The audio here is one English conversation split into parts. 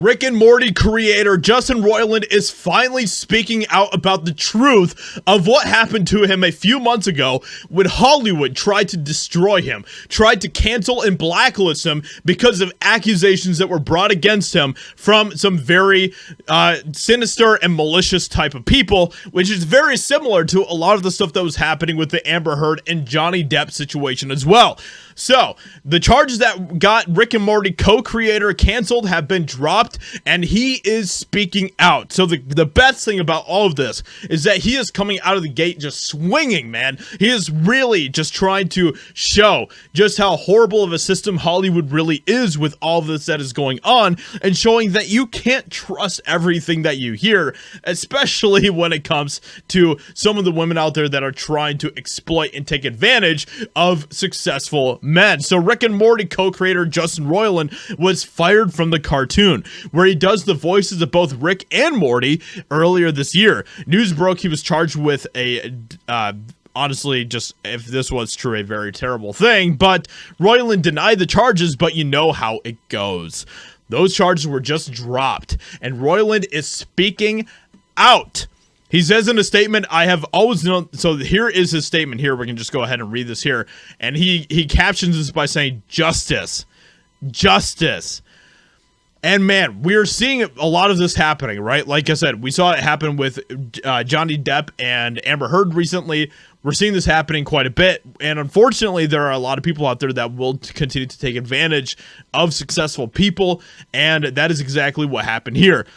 Rick and Morty creator Justin Roiland is finally speaking out about the truth of what happened to him a few months ago when Hollywood tried to destroy him, tried to cancel and blacklist him because of accusations that were brought against him from some very sinister and malicious type of people, which is very similar to a lot of the stuff that was happening with the Amber Heard and Johnny Depp situation as well. So, the charges that got Rick and Morty co-creator canceled have been dropped, and he is speaking out. So, the best thing about all of this is that he is coming out of the gate just swinging, man. He is really just trying to show just how horrible of a system Hollywood really is with all of this that is going on, and showing that you can't trust everything that you hear, especially when it comes to some of the women out there that are trying to exploit and take advantage of successful men. So Rick and Morty co-creator Justin Roiland was fired from the cartoon, where he does the voices of both Rick and Morty earlier this year. News broke he was charged with a honestly, just if this was true, a very terrible thing, but Roiland denied the charges, but you know how it goes. Those charges were just dropped, and Roiland is speaking out. He says in a statement, I have always known, so here is his statement here, we can just go ahead and read this here, and he captions this by saying, justice, justice. And man, we're seeing a lot of this happening, right? Like I said, we saw it happen with Johnny Depp and Amber Heard recently. We're seeing this happening quite a bit, and unfortunately, there are a lot of people out there that will continue to take advantage of successful people, and that is exactly what happened here.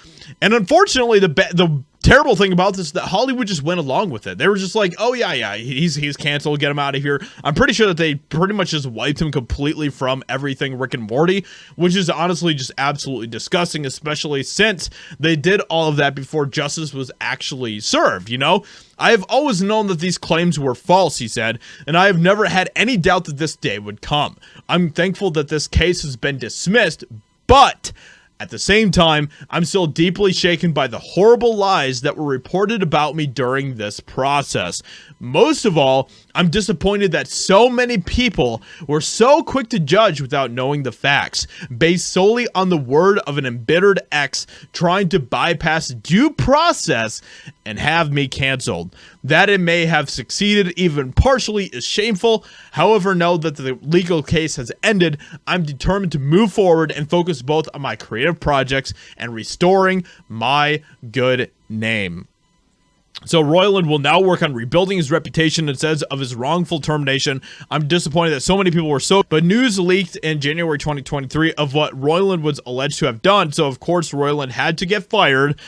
And unfortunately, the terrible thing about this is that Hollywood just went along with it. They were just like, oh yeah, he's canceled, get him out of here. I'm pretty sure that they pretty much just wiped him completely from everything Rick and Morty, which is honestly just absolutely disgusting, especially since they did all of that before justice was actually served, you know? I have always known that these claims were false, he said, and I have never had any doubt that this day would come. I'm thankful that this case has been dismissed, but at the same time, I'm still deeply shaken by the horrible lies that were reported about me during this process. Most of all, I'm disappointed that so many people were so quick to judge without knowing the facts, based solely on the word of an embittered ex trying to bypass due process and have me canceled. That it may have succeeded even partially is shameful. However, know that the legal case has ended. I'm determined to move forward and focus both on my creative projects and restoring my good name. So Roiland will now work on rebuilding his reputation, and says of his wrongful termination, I'm disappointed that so many people were so, but news leaked in January 2023 of what Roiland was alleged to have done. So of course Roiland had to get fired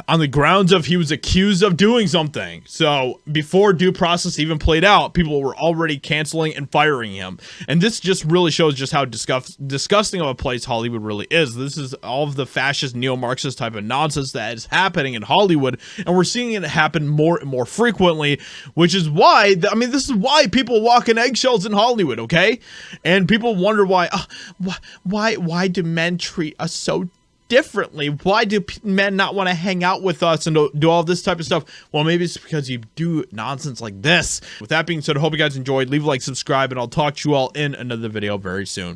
on the grounds of he was accused of doing something. So before due process even played out, people were already canceling and firing him. And this just really shows just how disgusting of a place Hollywood really is. This is all of the fascist, neo-Marxist type of nonsense that is happening in Hollywood, and we're seeing it happen more and more frequently, which is why, I mean, this is why people walk in eggshells in Hollywood, okay? And people wonder why do men treat us so differently? Why do men not want to hang out with us and do all this type of stuff? Well, maybe it's because you do nonsense like this. With that being said, I hope you guys enjoyed. Leave a like, subscribe, and I'll talk to you all in another video very soon.